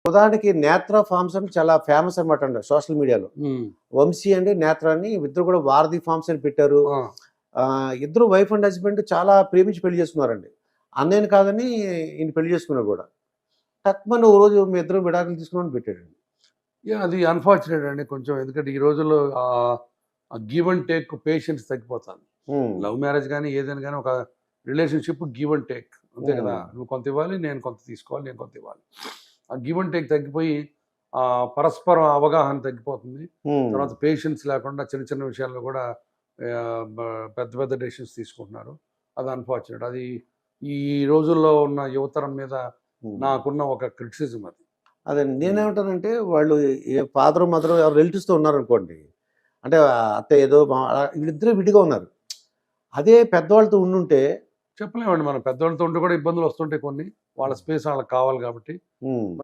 ఉదాహరణకి నేత్ర ఫార్మ్స్ అని చాలా ఫేమస్ అనమాట అండి సోషల్ మీడియాలో. వంశీ అండి నేత్ర అని ఇద్దరు కూడా వారధి ఫార్మ్స్ అని పెట్టారు. ఇద్దరు వైఫ్ అండ్ హస్బెండ్ చాలా ప్రేమించి పెళ్లి చేసుకున్నారండి. అన్నయ్యని కాదని ఈయన పెళ్లి చేసుకున్నారు కూడా. తక్కువ ఓ రోజు మీ ఇద్దరు విడాకులు తీసుకున్నామని పెట్టాడండి. అది అన్ఫార్చునేట్ అండి కొంచెం. ఎందుకంటే ఈ రోజుల్లో గివ్ అండ్ టేక్ పేషెన్స్ తగ్గిపోతాను. లవ్ మ్యారేజ్ కానీ ఏదైనా కానీ ఒక రిలేషన్షిప్ గివ్ అండ్ టేక్ అంతే కదా. నువ్వు కొంత ఇవ్వాలి, నేను కొంత తీసుకోవాలి, నేను కొంత ఇవ్వాలి. ఆ గివ్ అండ్ టేక్ తగ్గిపోయి పరస్పర అవగాహన తగ్గిపోతుంది. తర్వాత పేషెన్స్ లేకుండా చిన్న చిన్న విషయాల్లో కూడా పెద్ద పెద్ద డెసిషన్స్ తీసుకుంటున్నారు. అది అన్ఫార్చునేట్. అది ఈ రోజుల్లో ఉన్న యువతరం మీద నాకున్న ఒక క్రిటిసిజం అది. అదే నేనేమంటానంటే వాళ్ళు ఫాదర్ మదర్ ఎవరు రిలేటివ్స్తో ఉన్నారనుకోండి, అంటే అత్త ఏదో వీళ్ళిద్దరూ విడిగా ఉన్నారు. అదే పెద్దవాళ్ళతో ఉండుంటే చెప్పలేమండి. మన పెద్దవాళ్ళతో ఉంటే కూడా ఇబ్బందులు వస్తుంటాయి కొన్ని. వాళ్ళ స్పేస్ వాళ్ళకి కావాలి కాబట్టి.